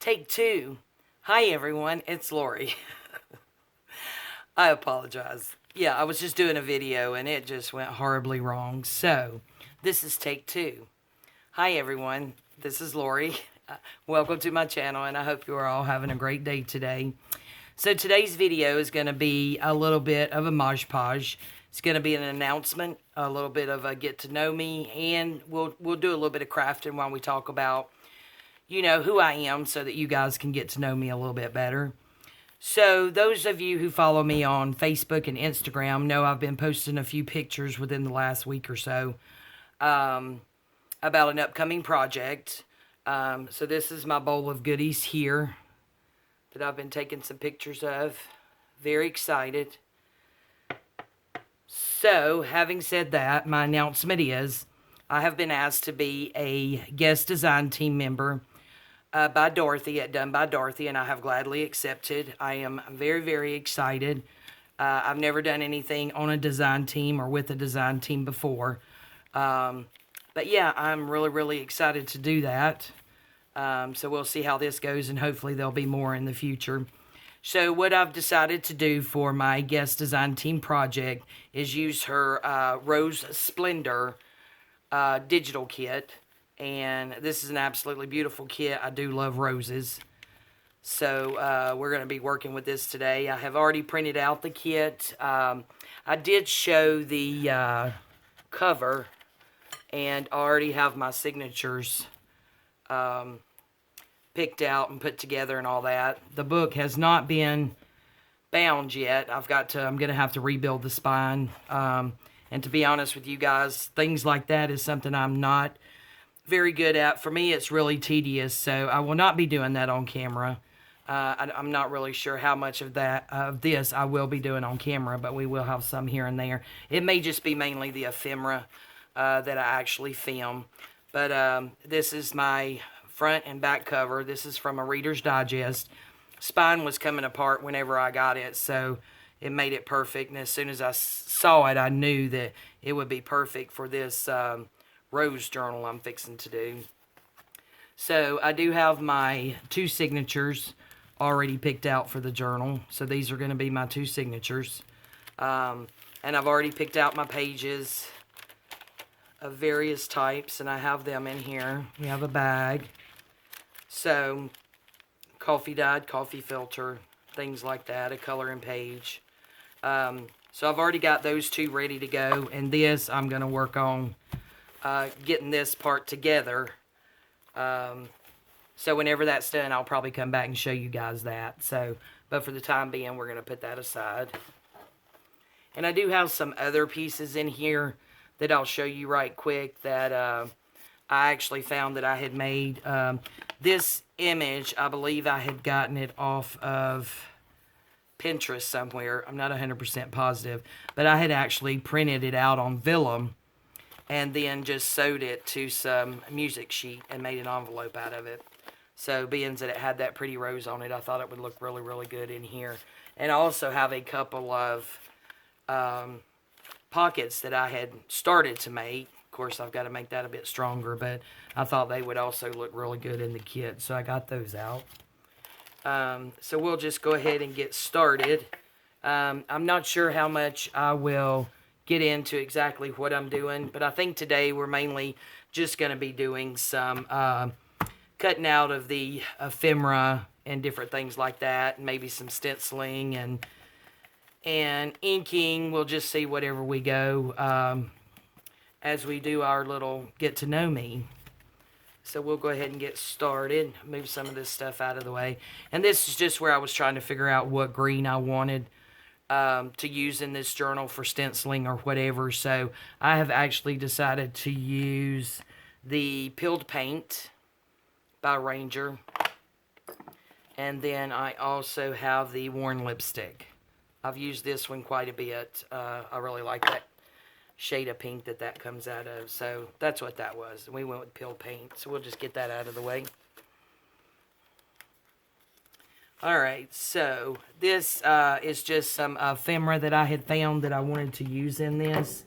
Take two. Hi everyone, it's Lori. I apologize. Yeah, I was just doing a video and it just went horribly wrong. So, this is take two. Hi everyone, this is Lori. Welcome to my channel and I hope you are all having a great day today. So today's video is going to be a little bit of a mosh podge. It's going to be an announcement, a little bit of a get to know me, and we'll do a little bit of crafting while we talk about, you know, who I am so that you guys can get to know me a little bit better. So those of you who follow me on Facebook and Instagram know I've been posting a few pictures within the last week or so about an upcoming project. So this is my bowl of goodies here that I've been taking some pictures of. Very excited. So, having said that, my announcement is I have been asked to be a guest design team member by Dorothy at DonebyDorothy, and I have gladly accepted. I am very, very excited. I've never done anything on a design team or with a design team before. But yeah, I'm really, really excited to do that. So we'll see how this goes, and hopefully there'll be more in the future. So what I've decided to do for my guest design team project is use her Rose Splendor digital kit. And this is an absolutely beautiful kit. I do love roses. So we're going to be working with this today. I have already printed out the kit. I did show the cover and already have my signatures picked out and put together and all that. The book has not been bound yet. I'm going to have to rebuild the spine. And to be honest with you guys, things like that is something I'm not very good at. For me, it's really tedious, so I will not be doing that on camera. I'm not really sure how much of this I will be doing on camera, but we will have some here and there. It may just be mainly the ephemera that I actually film. But this is my front and back cover. This is from a Reader's Digest. Spine was coming apart whenever I got it, so it made it perfect. And as soon as I saw it, I knew that it would be perfect for this rose journal I'm fixing to do. So I do have my two signatures already picked out for the journal. So these are going to be my two signatures. And I've already picked out my pages of various types, and I have them in here. We have a bag. So, coffee dyed, coffee filter, things like that, a coloring page. So I've already got those two ready to go, and this I'm going to work on getting this part together. So whenever that's done, I'll probably come back and show you guys that. So, but for the time being, we're going to put that aside. And I do have some other pieces in here that I'll show you right quick that I actually found that I had made. This image, I believe I had gotten it off of Pinterest somewhere. I'm not 100% positive. But I had actually printed it out on vellum and then just sewed it to some music sheet and made an envelope out of it. So being that it had that pretty rose on it, I thought it would look really, really good in here. And I also have a couple of pockets that I had started to make. Of course, I've got to make that a bit stronger, but I thought they would also look really good in the kit, so I got those out. So we'll just go ahead and get started. I'm not sure how much I will get into exactly what I'm doing, but I think today we're mainly just going to be doing some cutting out of the ephemera and different things like that, and maybe some stenciling and inking. We'll just see whatever we go as we do our little get to know me. So we'll go ahead and get started. Move some of this stuff out of the way. And this is just where I was trying to figure out what green I wanted to use in this journal for stenciling or whatever. So I have actually decided to use the Peeled Paint by Ranger. And then I also have the Worn Lipstick. I've used this one quite a bit. I really like that shade of pink that comes out of. So that's what that was. We went with Peeled Paint. So we'll just get that out of the way. Alright, so this is just some ephemera that I had found that I wanted to use in this.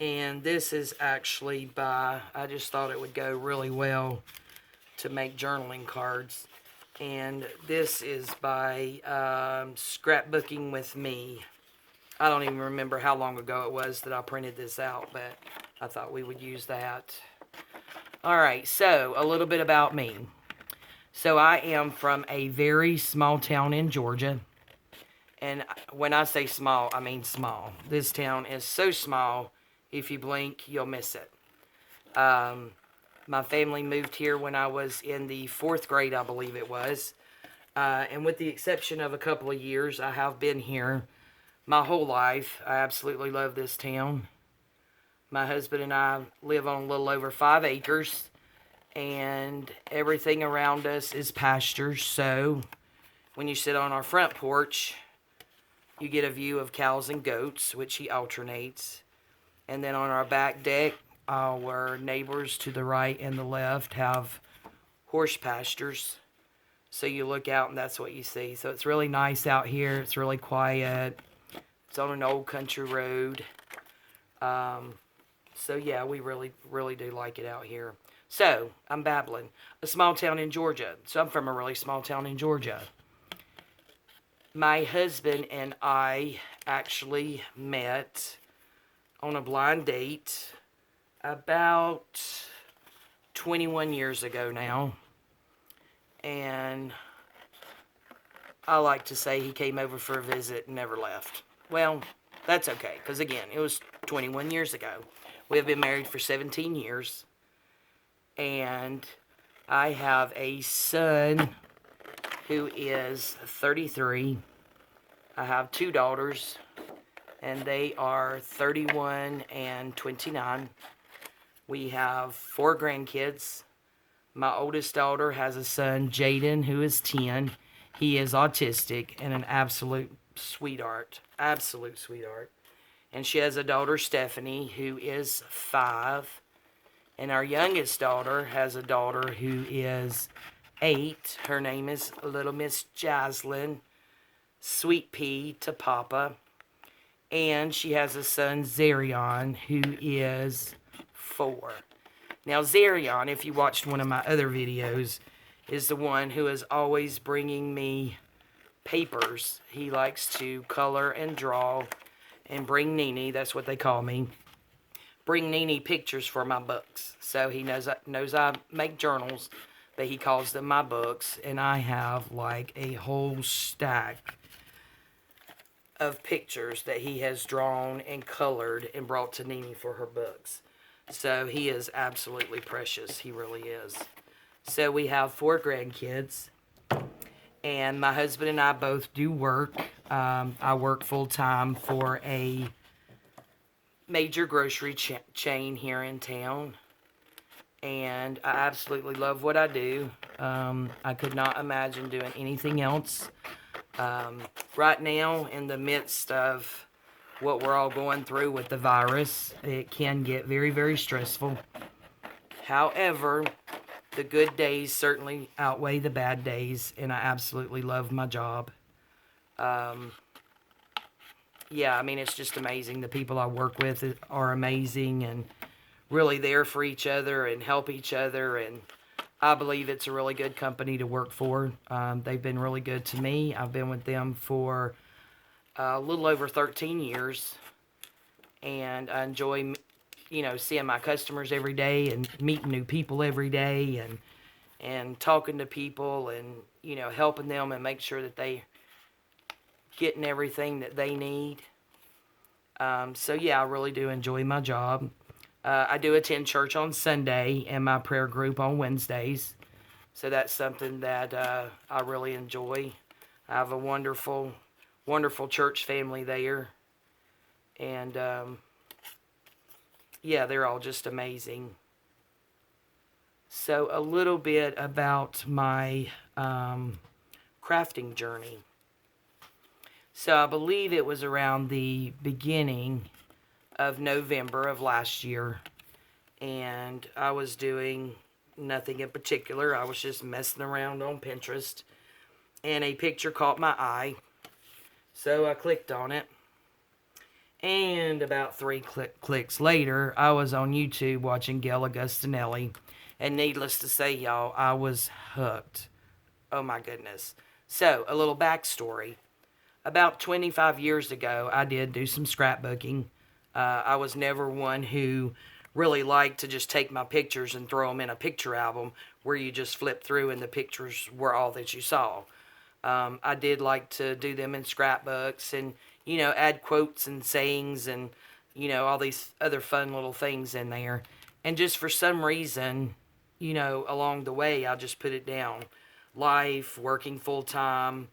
And this is actually by, I just thought it would go really well to make journaling cards. And this is by Scrapbooking with Me. I don't even remember how long ago it was that I printed this out, but I thought we would use that. Alright, so a little bit about me. So I am from a very small town in Georgia. And when I say small, I mean small. This town is so small, if you blink, you'll miss it. My family moved here when I was in the 4th grade, I believe it was. And with the exception of a couple of years, I have been here my whole life. I absolutely love this town. My husband and I live on a little over 5 acres. And everything around us is pastures. So when you sit on our front porch, you get a view of cows and goats, which he alternates. And then on our back deck, our neighbors to the right and the left have horse pastures. So you look out and that's what you see. So it's really nice out here. It's really quiet. It's on an old country road. So yeah, we really do like it out here. So, I'm babbling. A small town in Georgia. So I'm from a really small town in Georgia. My husband and I actually met on a blind date about 21 years ago now. And I like to say he came over for a visit and never left. Well, that's okay, because again, it was 21 years ago. We have been married for 17 years. And I have a son who is 33. I have 2 daughters, and they are 31 and 29. We have 4 grandkids. My oldest daughter has a son, Jaden, who is 10. He is autistic and an absolute sweetheart. Absolute sweetheart. And she has a daughter, Stephanie, who is 5. And our youngest daughter has a daughter who is 8. Her name is Little Miss Jaslyn, Sweet Pea to Papa. And she has a son, Zarion, who is 4. Now, Zarion, if you watched one of my other videos, is the one who is always bringing me papers. He likes to color and draw and bring Nene, that's what they call me, bring Nene pictures for my books. So he knows I make journals, but he calls them my books. And I have like a whole stack of pictures that he has drawn and colored and brought to Nene for her books. So he is absolutely precious. He really is. So we have 4 grandkids. And my husband and I both do work. I work full-time for a major grocery chain here in town, and I absolutely love what I do. I could not imagine doing anything else. Right now, in the midst of what we're all going through with the virus, it can get very, very stressful. However, the good days certainly outweigh the bad days, and I absolutely love my job. Yeah, I mean, it's just amazing. The people I work with are amazing and really there for each other and help each other. And I believe it's a really good company to work for. They've been really good to me. I've been with them for a little over 13 years. And I enjoy, seeing my customers every day and meeting new people every day and talking to people and, helping them and make sure that they getting everything that they need. So yeah, I really do enjoy my job. I do attend church on Sunday and my prayer group on Wednesdays. So that's something that I really enjoy. I have a wonderful, wonderful church family there. And yeah, they're all just amazing. So a little bit about my crafting journey. So I believe it was around the beginning of November of last year, and I was doing nothing in particular. I was just messing around on Pinterest, and a picture caught my eye, so I clicked on it, and about 3 clicks later, I was on YouTube watching Gail Augustinelli, and needless to say, y'all, I was hooked. Oh my goodness. So, a little backstory. About 25 years ago, I did do some scrapbooking. I was never one who really liked to just take my pictures and throw them in a picture album where you just flip through and the pictures were all that you saw. I did like to do them in scrapbooks and, add quotes and sayings and, all these other fun little things in there. And just for some reason, along the way, I just put it down. Life, working full time,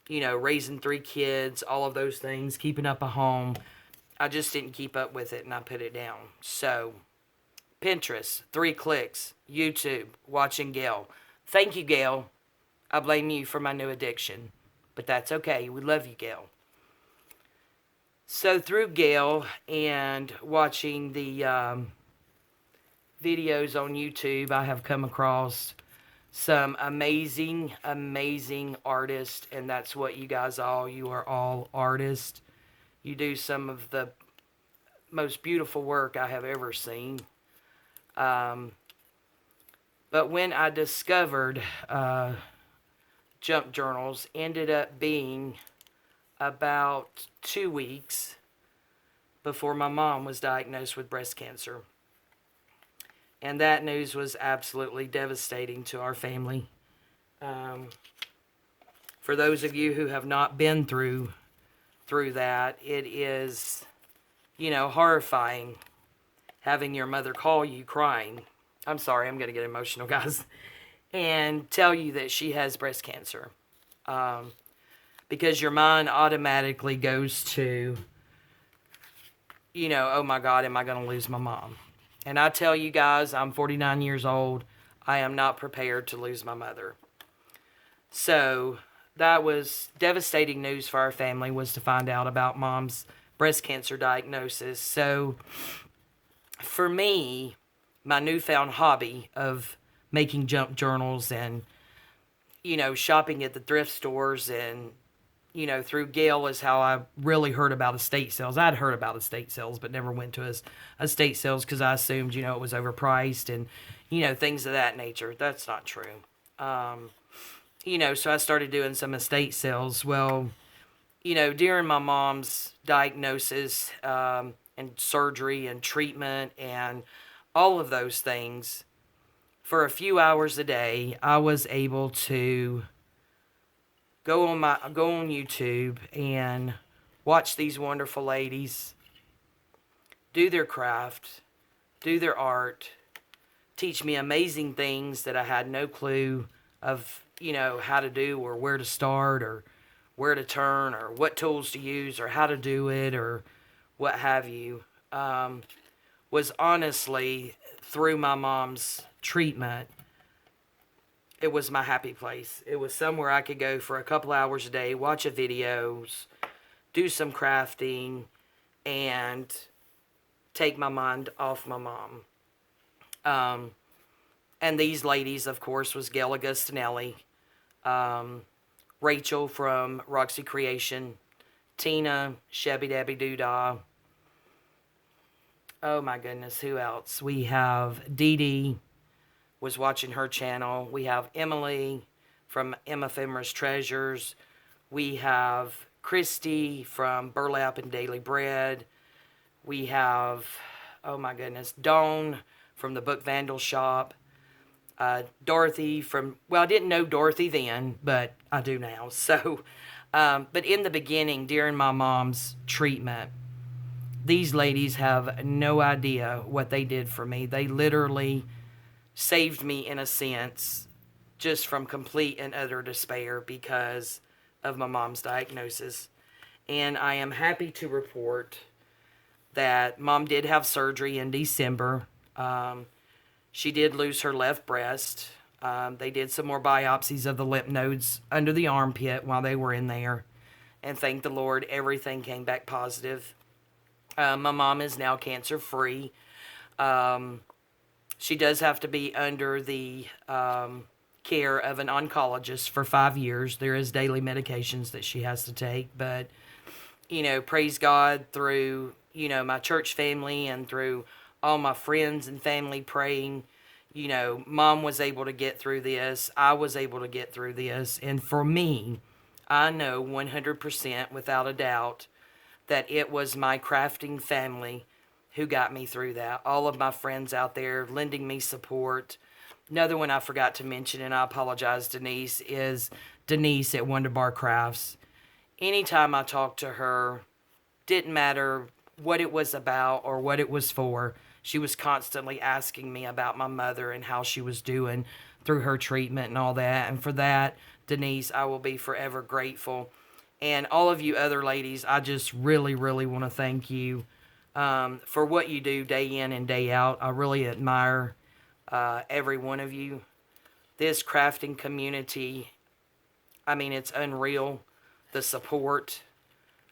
raising 3 kids, all of those things, keeping up a home. I just didn't keep up with it and I put it down. So, Pinterest, 3 clicks, YouTube, watching Gail. Thank you, Gail. I blame you for my new addiction, but that's okay. We love you, Gail. So through Gail and watching the videos on YouTube, I have come across some amazing, amazing artists, and that's what you guys you are all artists. You do some of the most beautiful work I have ever seen. But when I discovered junk journals, ended up being about 2 weeks before my mom was diagnosed with breast cancer. And that news was absolutely devastating to our family. For those of you who have not been through that, it is, horrifying having your mother call you crying. I'm sorry, I'm going to get emotional, guys. And tell you that she has breast cancer. Because your mind automatically goes to, oh my God, am I going to lose my mom? And I tell you guys, I'm 49 years old. I am not prepared to lose my mother. So that was devastating news for our family, was to find out about mom's breast cancer diagnosis. So for me, my newfound hobby of making junk journals and, shopping at the thrift stores and, through Gail is how I really heard about estate sales. I'd heard about estate sales, but never went to estate sales because I assumed, it was overpriced and, things of that nature. That's not true. So I started doing some estate sales. Well, during my mom's diagnosis and surgery and treatment and all of those things, for a few hours a day, I was able to go on YouTube and watch these wonderful ladies do their craft, do their art, teach me amazing things that I had no clue of, how to do or where to start or where to turn or what tools to use or how to do it or what have you. Was honestly, through my mom's treatment, it was my happy place. It was somewhere I could go for a couple hours a day, watch videos, do some crafting, and take my mind off my mom. And these ladies, of course, was Gail Augustinelli, Rachel from Roxy Creation, Tina, Shabby Dabby Doodah. Oh my goodness, who else? We have Dee Dee, was watching her channel. We have Emily from Ephemeris Treasures. We have Christy from Burlap and Daily Bread. We have, oh my goodness, Dawn from the Book Vandal Shop. Dorothy from, well, I didn't know Dorothy then, but I do now. So, but in the beginning, during my mom's treatment, these ladies have no idea what they did for me. They literally saved me, in a sense, just from complete and utter despair because of my mom's diagnosis. And I am happy to report that mom did have surgery in December. She did lose her left breast. They did some more biopsies of the lymph nodes under the armpit while they were in there. And thank the Lord, everything came back positive. My mom is now cancer-free. She does have to be under the care of an oncologist for 5 years. There is daily medications that she has to take. But, praise God, through, my church family and through all my friends and family praying, You know, Mom was able to get through this. I was able to get through this. And for me, I know 100% without a doubt that it was my crafting family who got me through that. All of my friends out there lending me support. Another one I forgot to mention, and I apologize, Denise, is Denise at Wonderbar Crafts. Anytime I talked to her, didn't matter what it was about or what it was for, she was constantly asking me about my mother and how she was doing through her treatment and all that. And for that, Denise, I will be forever grateful. And all of you other ladies, I just really, really want to thank you for what you do day in and day out. I really admire every one of you. This crafting community, I mean, it's unreal, the support.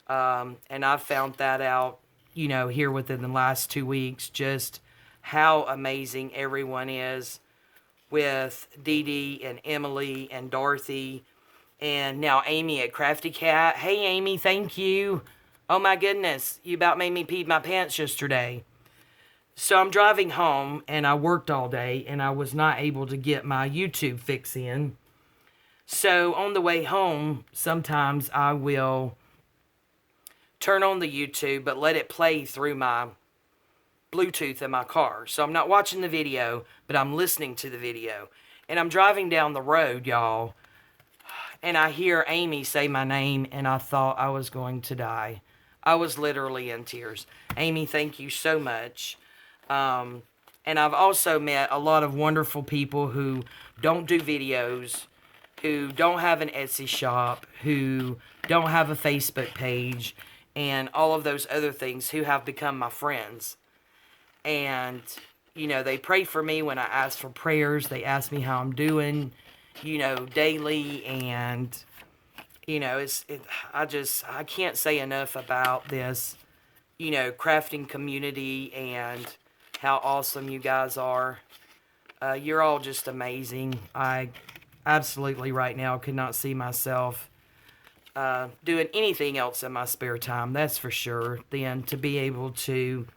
And I've found that out, you know, here within the last 2 weeks, just how amazing everyone is with Dee Dee and Emily and Dorothy. And now Amy at Crafty Cat. Hey, Amy, thank you. Oh, my goodness. You about made me pee my pants yesterday. So I'm driving home, and I worked all day, and I was not able to get my YouTube fix in. So on the way home, sometimes I will turn on the YouTube, but let it play through my Bluetooth in my car. So I'm not watching the video, but I'm listening to the video. And I'm driving down the road, y'all, and I hear Amy say my name, and I thought I was going to die. I was literally in tears. Amy, thank you so much. And I've also met a lot of wonderful people who don't do videos, who don't have an Etsy shop, who don't have a Facebook page, and all of those other things, who have become my friends. And, you know, they pray for me when I ask for prayers. They ask me how I'm doing, you know, daily. And, you know, I can't say enough about this, you know, crafting community and how awesome you guys are. You're all just amazing. I absolutely right now could not see myself doing anything else in my spare time, that's for sure, than to be able to,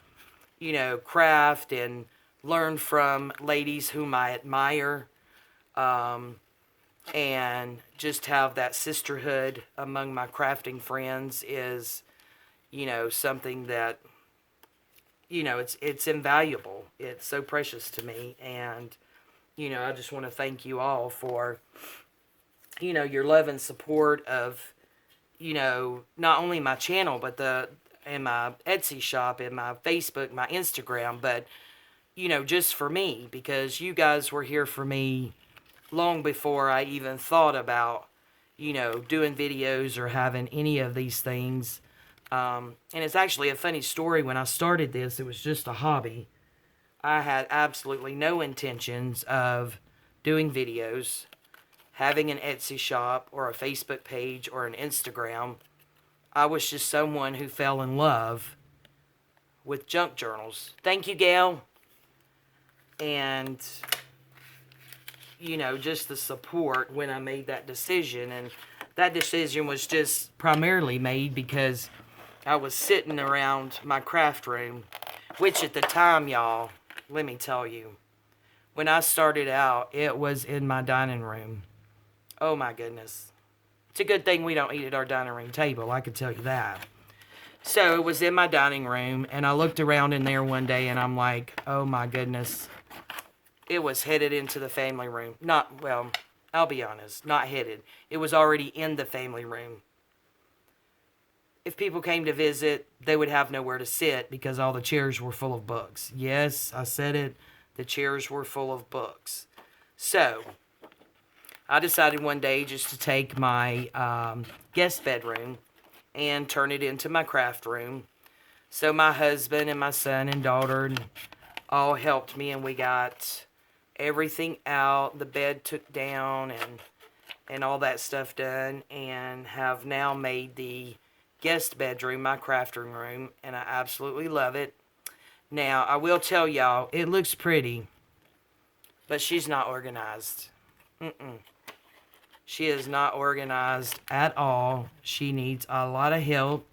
you know, craft and learn from ladies whom I admire, and just have that sisterhood among my crafting friends is, you know, something that, you know, it's invaluable. It's so precious to me. And, you know, I just want to thank you all for, you know, your love and support of, you know, not only my channel, but and my Etsy shop, and my Facebook, my Instagram, but, you know, just for me, because you guys were here for me long before I even thought about, you know, doing videos or having any of these things. And it's actually a funny story. When I started this, it was just a hobby. I had absolutely no intentions of doing videos, having an Etsy shop or a Facebook page or an Instagram. I was just someone who fell in love with junk journals. Thank you, Gail. And, you know, just the support when I made that decision. And that decision was just primarily made because I was sitting around my craft room, which at the time, y'all, let me tell you, when I started out, it was in my dining room. Oh my goodness. It's a good thing we don't eat at our dining room table, I could tell you that. So it was in my dining room, and I looked around in there one day, and I'm like, oh my goodness. It was headed into the family room. Not, well, I'll be honest, not headed. It was already in the family room. If people came to visit, they would have nowhere to sit because all the chairs were full of books. Yes, I said it. The chairs were full of books. So I decided one day just to take my guest bedroom and turn it into my craft room. So my husband and my son and daughter all helped me, and we got everything out. The bed took down and all that stuff done, and have now made the guest bedroom my crafting room, and I absolutely love it. Now, I will tell y'all, it looks pretty, but she's not organized. She is not organized at all. She needs a lot of help.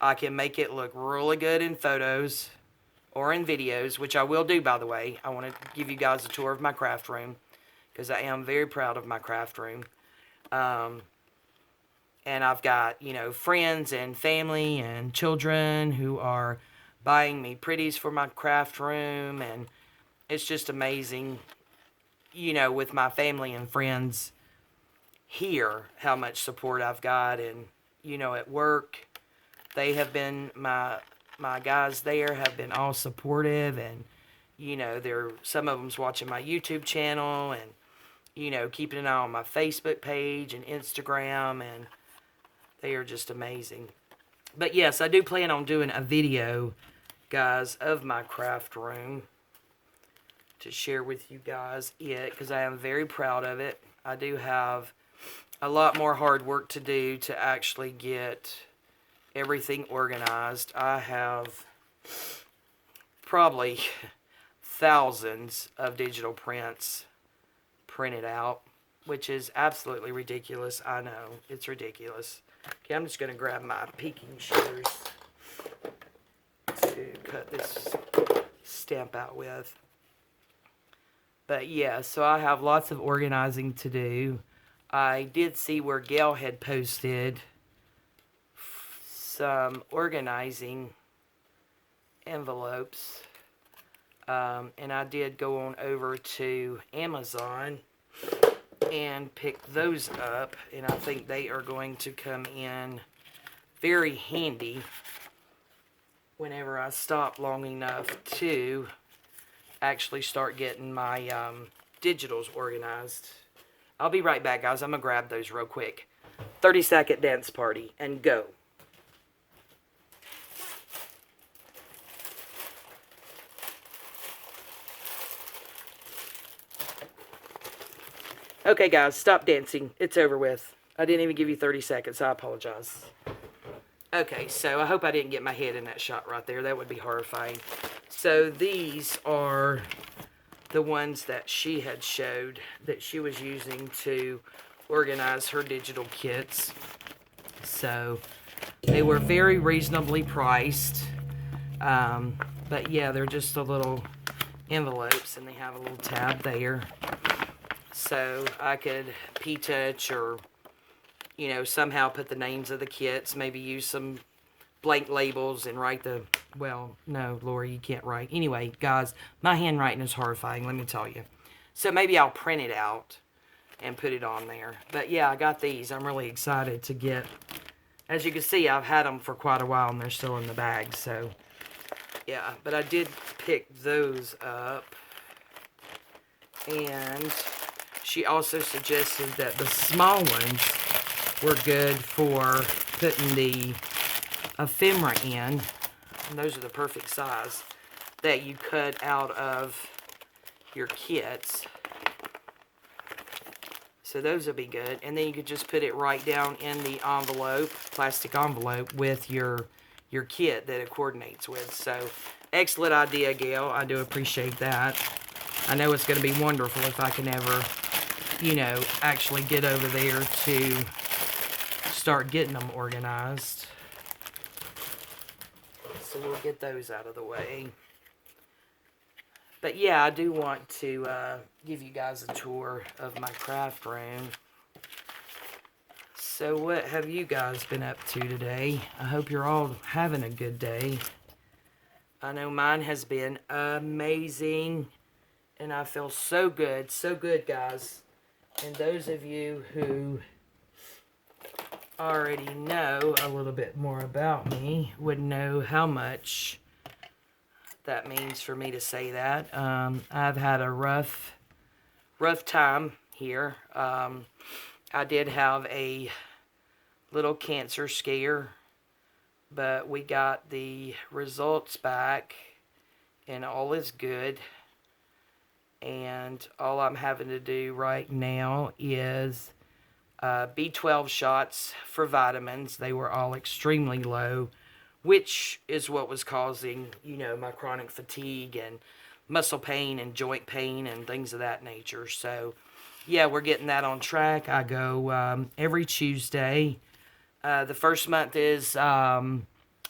I can make it look really good in photos, or in videos, which I will do, by the way. I want to give you guys a tour of my craft room, because I am very proud of my craft room. And I've got, you know, friends and family and children who are buying me pretties for my craft room, and it's just amazing, you know, with my family and friends here, how much support I've got. And, you know, at work, they have been, my guys there have been all supportive, and, you know, some of them's watching my YouTube channel, and, you know, keeping an eye on my Facebook page and Instagram, and they are just amazing. But yes, I do plan on doing a video, guys, of my craft room to share with you guys because I am very proud of it. I do have a lot more hard work to do to actually get everything organized. I have probably thousands of digital prints printed out, which is absolutely ridiculous. I know, it's ridiculous. Okay, I'm just going to grab my peeking shears to cut this stamp out with. But yeah, so I have lots of organizing to do. I did see where Gail had posted some organizing envelopes. And I did go on over to Amazon and pick those up, and I think they are going to come in very handy whenever I stop long enough to actually start getting my digitals organized. I'll be right back, guys. I'm going to grab those real quick. 30-second dance party, and go. Okay, guys, stop dancing. It's over with. I didn't even give you 30 seconds. I apologize. Okay, so I hope I didn't get my head in that shot right there. That would be horrifying. So these are the ones that she had showed that she was using to organize her digital kits. So they were very reasonably priced. But yeah, they're just the little envelopes, and they have a little tab there. So I could P-touch or, you know, somehow put the names of the kits, maybe use some blank labels and write the, well, no, Lori, you can't write. Anyway, guys, my handwriting is horrifying, let me tell you. So maybe I'll print it out and put it on there. But yeah, I got these. I'm really excited to get, as you can see, I've had them for quite a while and they're still in the bag. So yeah, but I did pick those up. And she also suggested that the small ones were good for putting the ephemera in. And those are the perfect size that you cut out of your kits. So those will be good. And then you could just put it right down in the envelope, plastic envelope, with your kit that it coordinates with. So excellent idea, Gail. I do appreciate that. I know it's going to be wonderful if I can ever, you know, actually get over there to start getting them organized. So we'll get those out of the way. But yeah, I do want to give you guys a tour of my craft room. So what have you guys been up to today? I hope you're all having a good day. I know mine has been amazing. And I feel so good, guys. And those of you who already know a little bit more about me would know how much that means for me to say that. I've had a rough time here. I did have a little cancer scare, but we got the results back and all is good. And all I'm having to do right now is B12 shots for vitamins. They were all extremely low, which is what was causing, you know, my chronic fatigue and muscle pain and joint pain and things of that nature. So, yeah, we're getting that on track. I go every Tuesday. The first month is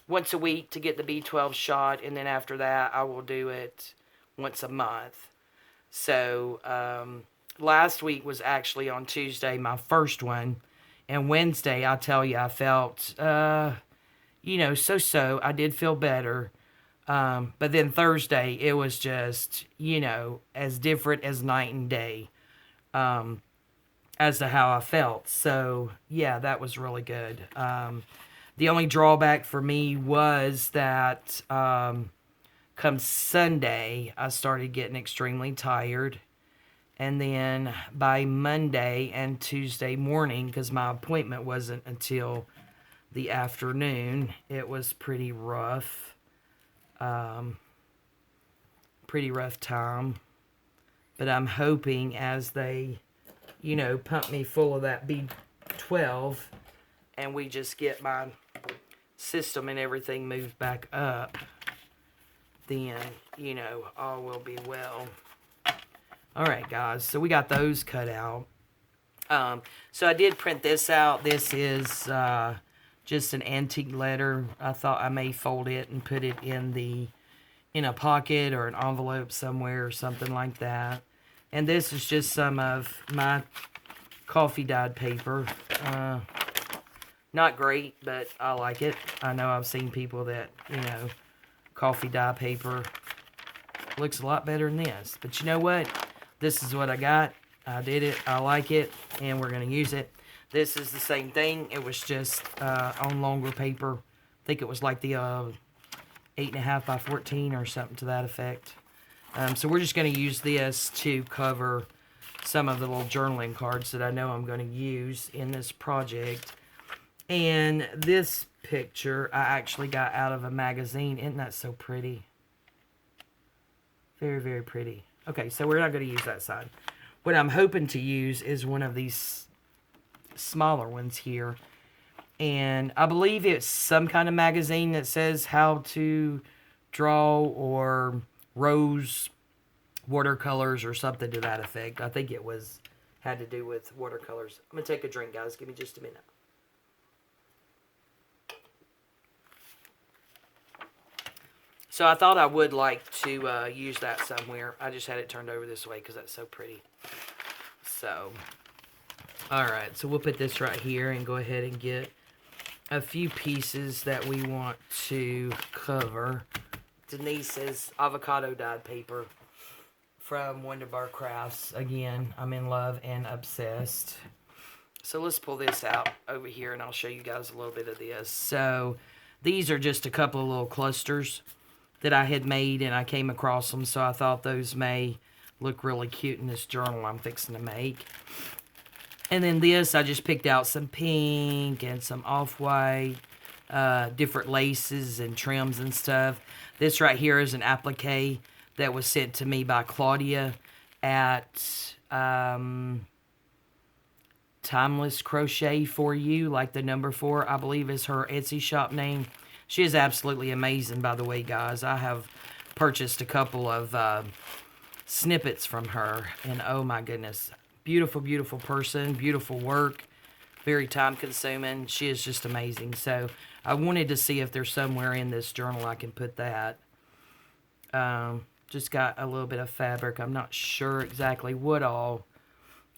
once a week to get the B12 shot, and then after that I will do it once a month. So last week was actually on Tuesday, my first one, and Wednesday, I tell you, I felt, so-so. I did feel better. But then Thursday, it was just, as different as night and day as to how I felt. So, yeah, that was really good. The only drawback for me was that come Sunday, I started getting extremely tired. And then by Monday and Tuesday morning, because my appointment wasn't until the afternoon, it was pretty rough. Pretty rough time. But I'm hoping as they, pump me full of that B12 and we just get my system and everything moved back up, then, all will be well. Alright, guys, so we got those cut out. So I did print this out. This is just an antique letter. I thought I may fold it and put it in a pocket or an envelope somewhere or something like that. And this is just some of my coffee dyed paper. Not great, but I like it. I know I've seen people that, coffee dye paper looks a lot better than this. But you know what? This is what I got. I did it. I like it. And we're going to use it. This is the same thing. It was just on longer paper. I think it was like the 8.5 by 14 or something to that effect. So we're just going to use this to cover some of the little journaling cards that I know I'm going to use in this project. And this picture I actually got out of a magazine. Isn't that so pretty? Very, very pretty. Okay, so we're not going to use that side. What I'm hoping to use is one of these smaller ones here. And I believe it's some kind of magazine that says how to draw or rose watercolors or something to that effect. I think it had to do with watercolors. I'm going to take a drink, guys. Give me just a minute. So I thought I would like to use that somewhere. I just had it turned over this way because that's so pretty. So, alright, so we'll put this right here and go ahead and get a few pieces that we want to cover. Denise's avocado dyed paper from Wonderbar Crafts. Again, I'm in love and obsessed. So let's pull this out over here and I'll show you guys a little bit of this. So these are just a couple of little clusters that I had made and I came across them, so I thought those may look really cute in this journal I'm fixing to make. And then this, I just picked out some pink and some off-white, different laces and trims and stuff. This right here is an applique that was sent to me by Claudia at Timeless Crochet For You, like the number 4, I believe is her Etsy shop name. She is absolutely amazing, by the way, guys. I have purchased a couple of snippets from her, and oh my goodness, beautiful, beautiful person, beautiful work, very time-consuming. She is just amazing. So I wanted to see if there's somewhere in this journal I can put that. Just got a little bit of fabric. I'm not sure exactly what all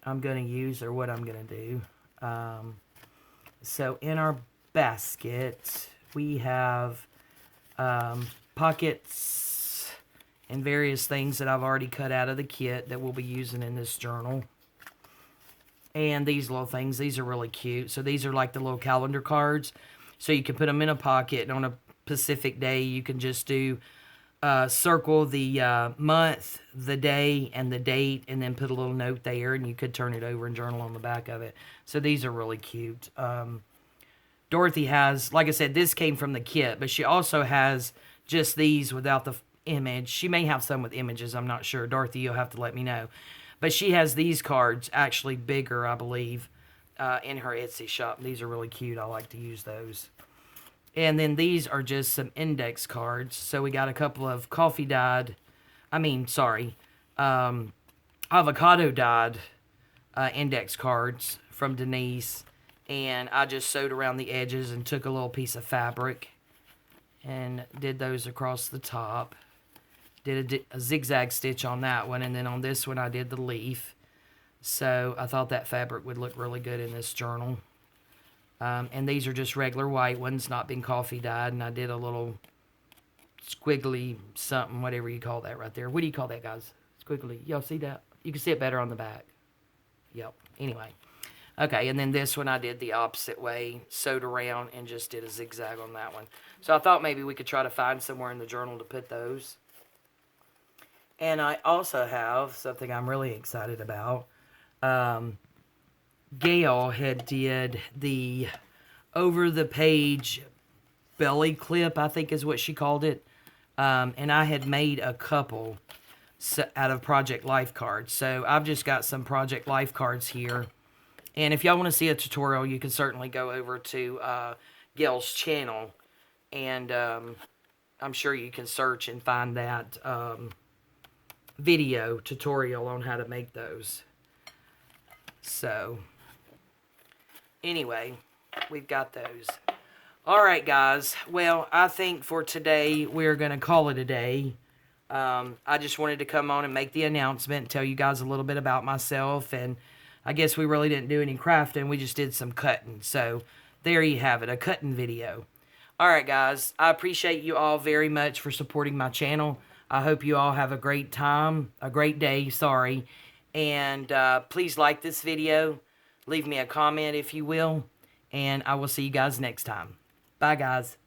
I'm going to use or what I'm going to do. So in our basket, we have pockets and various things that I've already cut out of the kit that we'll be using in this journal. And these little things, these are really cute. So these are like the little calendar cards. So you can put them in a pocket, and on a specific day you can just do circle the month, the day, and the date, and then put a little note there, and you could turn it over and journal on the back of it. So these are really cute. Dorothy has, like I said, this came from the kit, but she also has just these without the image. She may have some with images, I'm not sure. Dorothy, you'll have to let me know. But she has these cards, actually bigger, I believe, in her Etsy shop. These are really cute. I like to use those. And then these are just some index cards. So we got a couple of avocado dyed index cards from Denise. And I just sewed around the edges and took a little piece of fabric and did those across the top. Did a zigzag stitch on that one, and then on this one I did the leaf. So I thought that fabric would look really good in this journal. And these are just regular white ones, not been coffee dyed, and I did a little squiggly something, whatever you call that right there. What do you call that, guys? Squiggly. Y'all see that? You can see it better on the back. Yep. Anyway. Okay, and then this one I did the opposite way, sewed around, and just did a zigzag on that one. So I thought maybe we could try to find somewhere in the journal to put those. And I also have something I'm really excited about. Gail had did the over-the-page belly clip, I think is what she called it. And I had made a couple out of Project Life cards. So I've just got some Project Life cards here. And if y'all want to see a tutorial, you can certainly go over to Gail's channel. And I'm sure you can search and find that video tutorial on how to make those. So, anyway, we've got those. Alright, guys. Well, I think for today, we're going to call it a day. I just wanted to come on and make the announcement and tell you guys a little bit about myself. And I guess we really didn't do any crafting. We just did some cutting. So, there you have it. A cutting video. Alright, guys. I appreciate you all very much for supporting my channel. I hope you all have a great time. A great day, sorry. And please like this video. Leave me a comment if you will. And I will see you guys next time. Bye, guys.